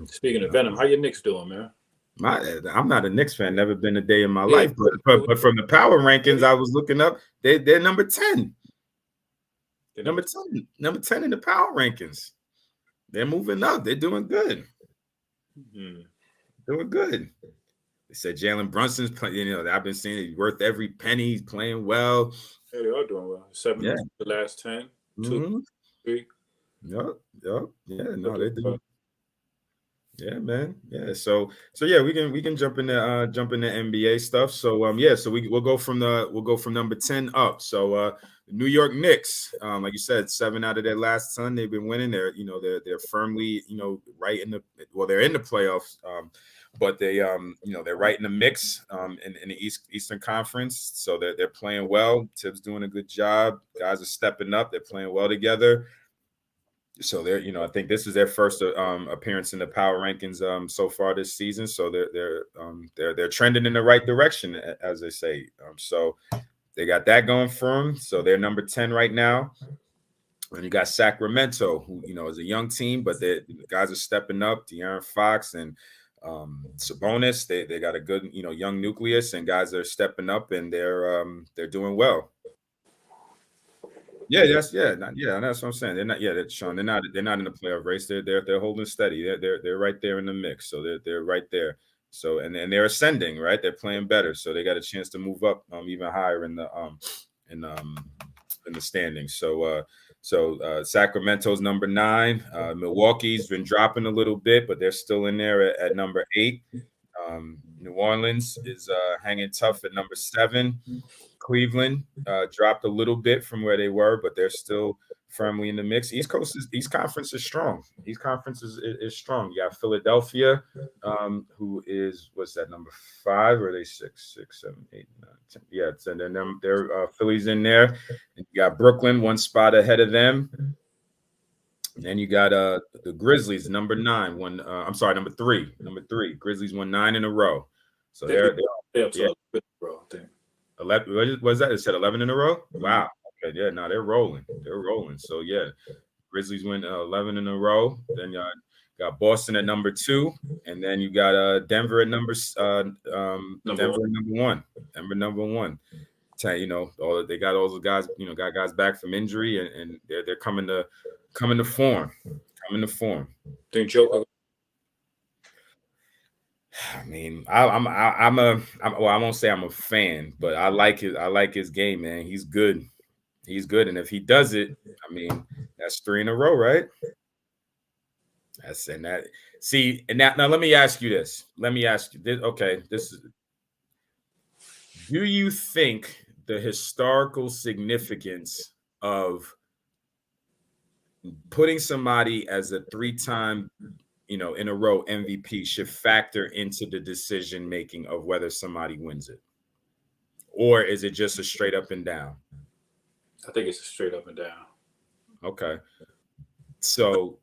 speaking of venom, how your Knicks doing, man? I'm not a Knicks fan. Never been a day in my life. But from the power rankings, I was looking up. They're number 10. Number 10 in the power rankings. They're moving up. They're doing good. Doing good. They said Jalen Brunson's playing. I've been seeing he's worth every penny. He's playing well. Yeah, they are doing well. 7 the last 10. 2, 3. Yep. Yeah. No, they do. Yeah, man. Yeah. So yeah, we can jump into NBA stuff. So so we'll go from number 10 up. So New York Knicks, like you said, 7 out of their last 10 they've been winning. They're firmly right in they're in the playoffs, but they they're right in the mix in the Eastern Conference. So they're playing well. Tibbs doing a good job. Guys are stepping up. They're playing well together. So they're I think this is their first appearance in the power rankings so far this season. So they're trending in the right direction, as they say. So they got that going for them. So they're number 10 right now. And you got Sacramento, who is a young team, but the guys are stepping up. De'Aaron Fox and Sabonis. They got a good young nucleus, and guys are stepping up, and they're doing well. That's what I'm saying. They're not. Yeah, that's Shone. They're not in the playoff race. They're holding steady. They're right there in the mix. So they're right there. So and they're ascending. Right, they're playing better. So they got a chance to move up even higher in the standings. So Sacramento's number 9. Milwaukee's been dropping a little bit, but they're still in there at number 8. New Orleans is hanging tough at number 7. Cleveland dropped a little bit from where they were, but they're still firmly in the mix. East Conference is strong. East Conference is strong. You got Philadelphia, who is number 5, or are they 6, 7, 8, 9, 10? Yeah, and then they're Philly's in there. And you got Brooklyn 1 spot ahead of them. And then you got the Grizzlies, number 9. Number 3. Number 3. Grizzlies won 9 in a row. So they're up to 11 in a row, I think. 11. What was that? It said 11 in a row. Wow. Okay. Yeah. No, they're rolling. They're rolling. So yeah, Grizzlies win 11 in a row. Then you got Boston at number 2, and then you got Denver at number 1. Denver number 1. They got all the guys. Got guys back from injury, and they're coming to form. Think Joker. I mean, I won't say I'm a fan, but I like his game, man. He's good. And if he does it, I mean, that's 3 in a row, right? Now let me ask you this. Okay, do you think the historical significance of putting somebody as a 3-time in a row MVP should factor into the decision making of whether somebody wins it, or is it just a straight up and down? I think it's a straight up and down. Okay, so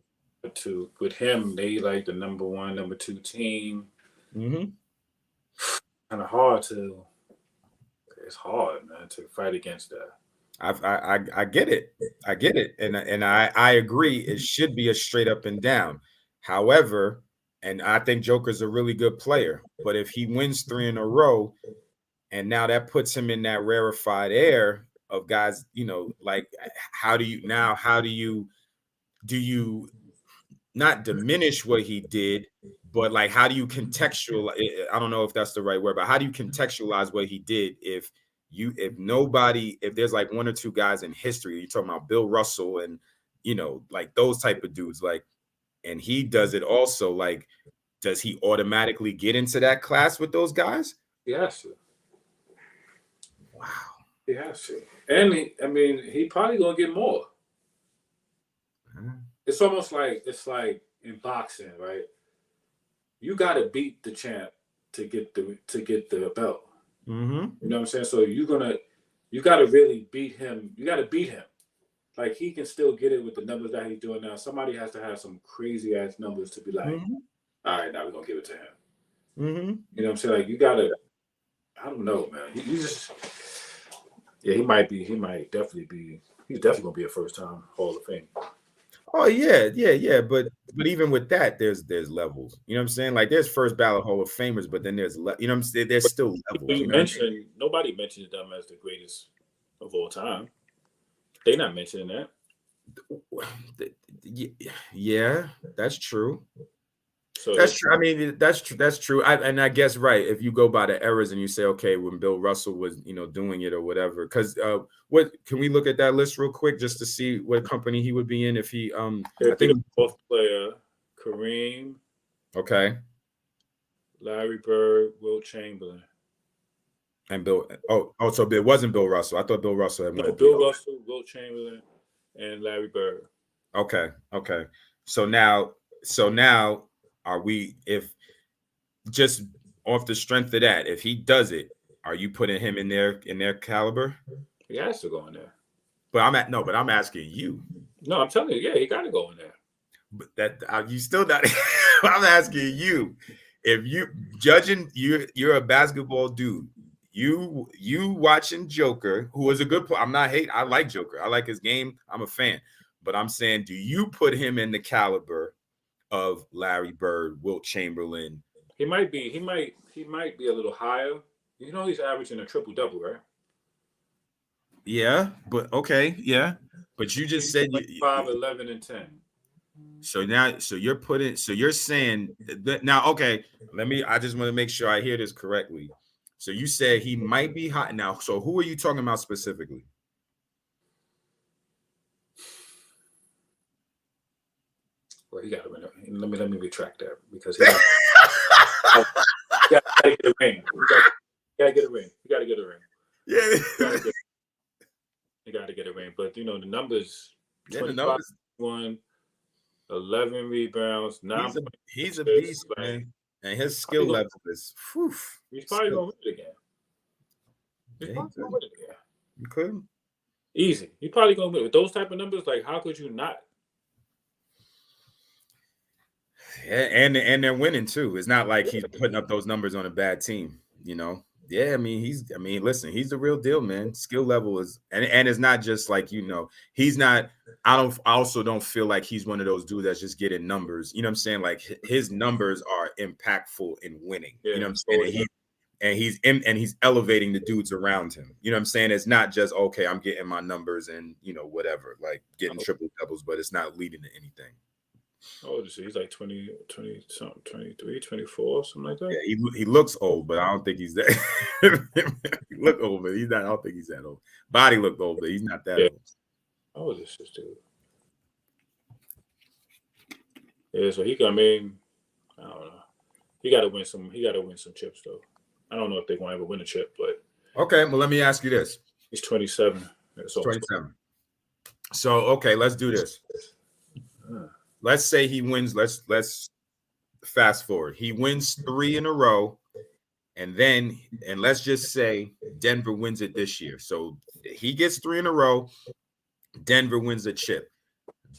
with him, they like the number 1, number 2 team. Mm-hmm. Kind of hard to. It's hard, man, to fight against that. I get it, and I agree. It should be a straight up and down. However, and I think Joker's a really good player, but if he wins 3 in a row, and now that puts him in that rarefied air of guys, like how do you not diminish what he did, but like how do you contextualize? I don't know if that's the right word, but how do you contextualize what he did if there's like one or two guys in history, you're talking about Bill Russell and like those type of dudes, like, and he does it also, like, does he automatically get into that class with those guys? He has to. Wow. He has to. And he probably gonna get more. It's almost like in boxing, right? You got to beat the champ to get the belt. Mm-hmm. You know what I'm saying? So you got to really beat him. You got to beat him. Like, he can still get it with the numbers that he's doing now. Somebody has to have some crazy ass numbers to be like, all right, now we're gonna give it to him. Mm-hmm. You know what I'm saying? Like, you gotta. I don't know, man. He just. Yeah, he might definitely be. He's definitely gonna be a first time Hall of Fame. Oh yeah. But even with that, there's levels. You know what I'm saying? Like, there's first ballot Hall of Famers, but then there's what I'm saying? There's still levels. Nobody mentions them as the greatest of all time. They're not mentioning that. Yeah, that's true. So that's true. I mean, that's true. That's true. I guess, right, if you go by the eras and you say, okay, when Bill Russell was, doing it or whatever, because what can we look at that list real quick just to see what company he would be in if he I think fourth player, Kareem, okay, Larry Bird, Wilt Chamberlain, and Bill. So it wasn't Bill Russell. I thought Bill Russell had won. Bill Russell, Wilt Chamberlain, and Larry Bird. Okay. So now are we, if just off the strength of that, if he does it, are you putting him in their caliber? He has to go in there. But I'm asking you. No, I'm telling you, yeah, he got to go in there. But that you still not. I'm asking you, if you judging, you're a basketball dude. You watching Joker, who is a good player. I'm not hating. I like Joker. I like his game. I'm a fan. But I'm saying, do you put him in the caliber of Larry Bird, Wilt Chamberlain? He might be a little higher. He's averaging a triple-double, right? Yeah, but okay, yeah. But you just said 5, 11, and 10. So you're saying that now, okay, I just want to make sure I hear this correctly. So you said he might be hot now. So who are you talking about specifically? Well, he got to win it. Let me retract that, because he got to get a ring. He got to get a ring. He got to get a ring. Yeah. He got to get a ring. But the numbers. Yeah, the numbers. 1, 11 rebounds. 9. He's a beast, man. And his skill level is. Whew, he's probably gonna win it again. He's probably gonna win it again. You could. Easy. He's probably gonna win it. With those type of numbers. Like, how could you not? Yeah, and they're winning too. It's not like he's putting up those numbers on a bad team, Yeah, I mean, listen, he's the real deal, man. Skill level is, and it's not just like, he's not. I also don't feel like he's one of those dudes that's just getting numbers. You know what I'm saying? Like, his numbers are impactful in winning. Yeah, you know what I'm saying? And he's elevating the dudes around him. You know what I'm saying? It's not just, okay, I'm getting my numbers and whatever, like getting triple doubles, but it's not leading to anything. Oh, he's like 20 something, 23, 24, something like that. Yeah, he looks old, but I don't think he's that. He look old, but he's not. I don't think he's that old. Body looked old, but he's not that old. How old is this dude? Yeah, so I don't know. He got to win some. He got to win some chips, though. I don't know if they're going to ever win a chip, but okay. Well, let me ask you this. He's 27. 27. So okay, let's do this. Let's say he wins. Let's fast forward. He wins 3 in a row, and let's just say Denver wins it this year. So he gets 3 in a row. Denver wins a chip.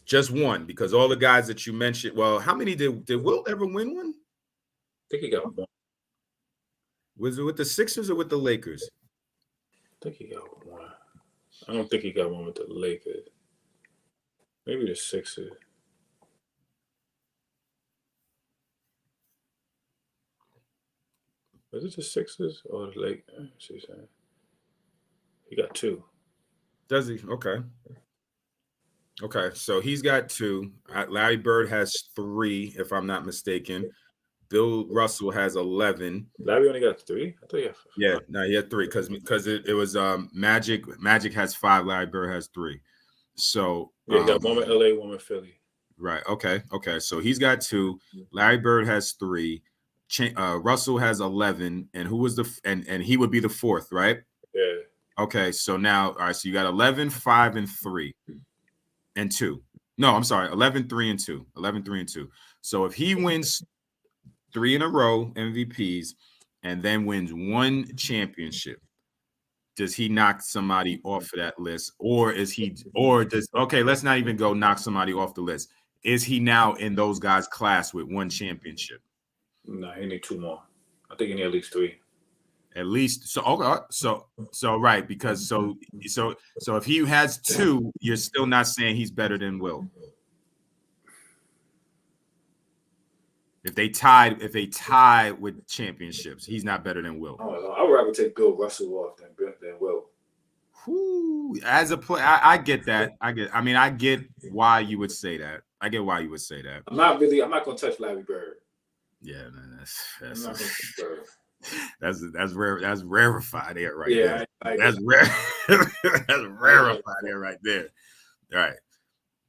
Just one, because all the guys that you mentioned. Well, how many did Wilt ever win one? I think he got one. Was it with the Sixers or with the Lakers? I think he got one. I don't think he got one with the Lakers. Maybe the Sixers. Was it the Sixers or the Lakers? He got 2. Does he? Okay. Okay. So he's got 2. Larry Bird has 3, if I'm not mistaken. Bill Russell has 11. Larry only got 3. I thought he had 5. Yeah, no, he had 3 because it was Magic. Magic has 5. Larry Bird has 3. So Yeah, he got one with LA, one with Philly. Right. Okay. So he's got 2. Larry Bird has 3. Russell has 11, and who was and he would be the 4th, right? Yeah. Okay. So now, all right. So you got 11, 5, and 3, and 2. No, I'm sorry. 11, 3, and 2. 11, 3, and 2. So if he wins 3 in a row MVPs and then wins 1 championship, does he knock somebody off of that list, or let's not even go knock somebody off the list. Is he now in those guys' class with 1 championship? No, he need 2 more. I think he need at least 3. At least so. Okay, so right, because so if he has 2, you're still not saying he's better than Will. If they tie with championships, he's not better than Will. I would rather take Bill Russell off than Will. As a player, I get that. I get why you would say that. I get why you would say that. I'm not going to touch Larry Bird. Yeah, man, I'm not going to touch Bird. That's rare. That's rarefied air right there. That's rare. That's rarefied air right there. All right.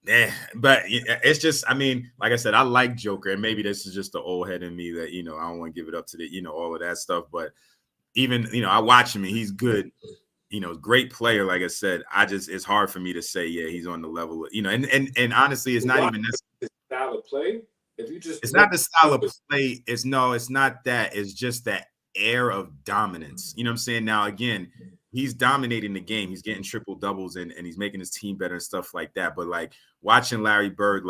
Yeah, but it's just, like I said, I like Joker, and maybe this is just the old head in me that, I don't want to give it up to the, all of that stuff. But even, I watch him and he's good, great player. Like I said, it's hard for me to say, yeah, he's on the level, and honestly, it's not even necessarily style of play. It's not the style of play. It's not that. It's just that air of dominance. You know what I'm saying? Now, again, he's dominating the game. He's getting triple doubles and he's making his team better and stuff like that. But like watching Larry Bird,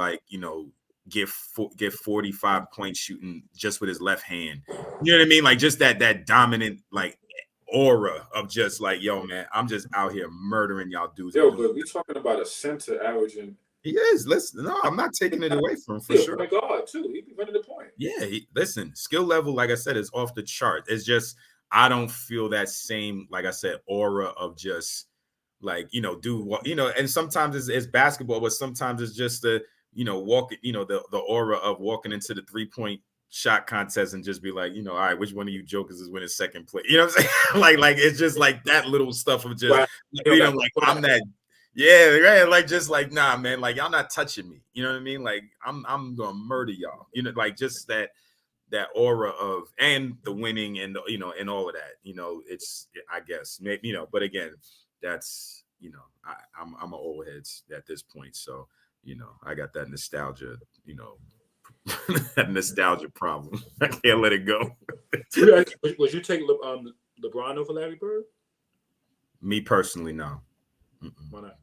get 45 points shooting just with his left hand. You know what I mean? Like just that dominant aura of just like, yo, man, I'm just out here murdering y'all dudes. Yo, but we talking about a center averaging. He is. Listen, no, I'm not taking it away from him for sure. Oh my God, too. He be running the point. Yeah, listen, skill level, like I said, is off the chart. It's just I don't feel that same, like I said, aura of just like, and sometimes it's basketball, but sometimes it's just the, the aura of walking into the 3-point shot contest and just be like, all right, which one of you jokers is winning second place? You know what I'm saying? like it's just like that little stuff of just, I'm that. Yeah, right. Like just like, nah, man, like y'all not touching me. You know what I mean? Like I'm gonna murder y'all. Like just that aura of and the winning and and all of that. It's I guess maybe but again, that's I'm an old head at this point. So I got that nostalgia, that nostalgia problem. I can't let it go. Would you take LeBron over Larry Bird? Me personally, no. Why not?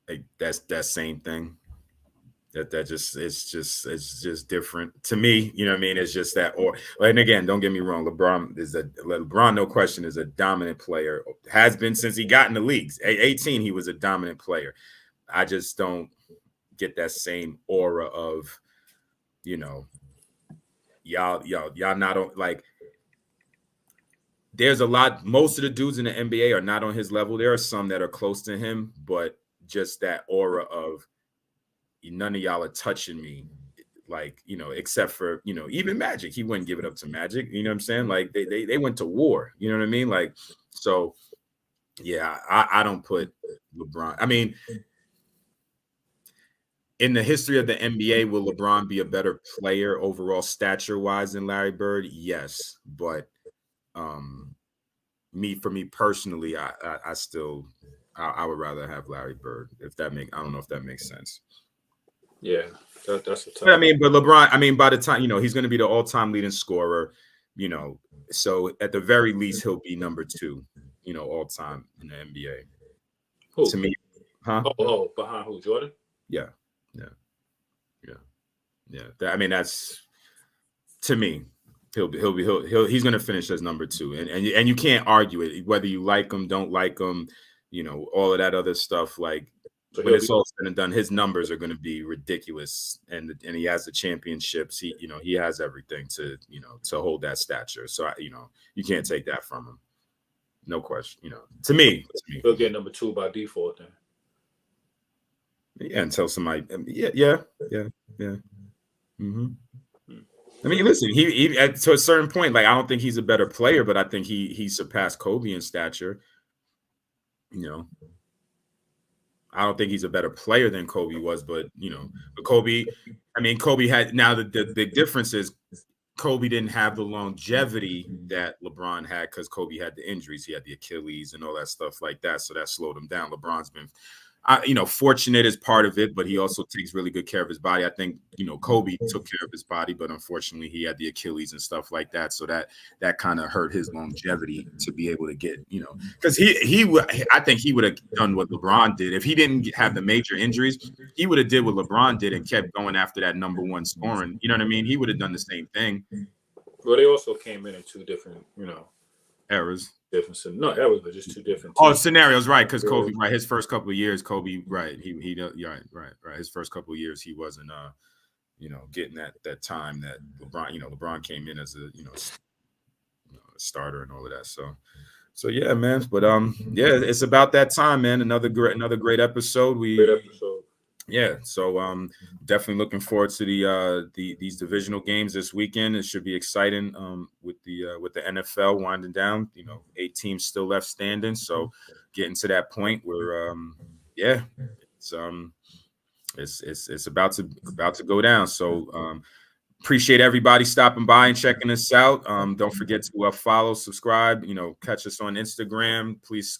Like that's that same thing. That just it's just different to me. You know what I mean? It's just that. And again, don't get me wrong. LeBron, no question, is a dominant player. Has been since he got in the leagues. At 18, he was a dominant player. I just don't get that same aura of, y'all not like. There's a lot. Most of the dudes in the NBA are not on his level. There are some that are close to him, but just that aura of none of y'all are touching me, like, except for, even Magic. He wouldn't give it up to Magic. You know what I'm saying? Like they went to war. You know what I mean? Like, so yeah, I don't put LeBron. I mean, in the history of the NBA, will LeBron be a better player overall stature wise than Larry Bird? Yes, but for me personally, I still I would rather have Larry Bird. I don't know if that makes sense. Yeah, that's a tough. But LeBron. By the time he's going to be the all-time leading scorer. So at the very least he'll be number 2. All time in the NBA. Who? To me, huh? Oh, behind who? Jordan? Yeah. That's to me. He's going to finish as number 2, and you can't argue it whether you like him, don't like him, all of that other stuff. Like when it's all said and done, his numbers are going to be ridiculous, and he has the championships. He has everything to to hold that stature. So you can't take that from him. No question. To me. He'll get number 2 by default then. Yeah, until somebody. Yeah. Mm-hmm. I mean, listen, he to a certain point, like I don't think he's a better player, but I think he surpassed Kobe in stature. I don't think he's a better player than Kobe was, but Kobe had, now the big difference is Kobe didn't have the longevity that LeBron had because Kobe had the injuries. He had the Achilles and all that stuff like that, so that slowed him down. LeBron's been fortunate as part of it, but he also takes really good care of his body. I think, Kobe took care of his body, but unfortunately he had the Achilles and stuff like that. So that kind of hurt his longevity to be able to get, because I think he would have done what LeBron did. If he didn't have the major injuries, he would have did what LeBron did and kept going after that number 1 scoring. You know what I mean? He would have done the same thing. Well, they also came in 2 different, eras. Not eras, but just 2 different. Scenarios, right? Because Kobe, right? His first couple of years, Kobe, right? He right. His first couple of years, he wasn't, getting that time that LeBron, LeBron came in as a, a starter and all of that. So yeah, man. But yeah, it's about that time, man. Another great episode. Great episode. Yeah, so definitely looking forward to these divisional games this weekend. It should be exciting with the NFL winding down. 8 teams still left standing, so getting to that point where it's about to go down. So appreciate everybody stopping by and checking us out. Don't forget to follow, subscribe. Catch us on Instagram. Please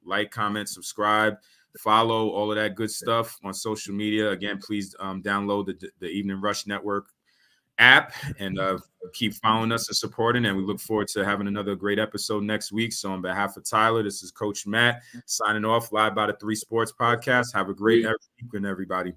like, comment, subscribe. Follow, all of that good stuff on social media. Again, please download the Evening Rush Network app and keep following us and supporting. And we look forward to having another great episode next week. So on behalf of Tyler, this is Coach Matt signing off live by the 3 Sports Podcast. Have a great weekend, everybody.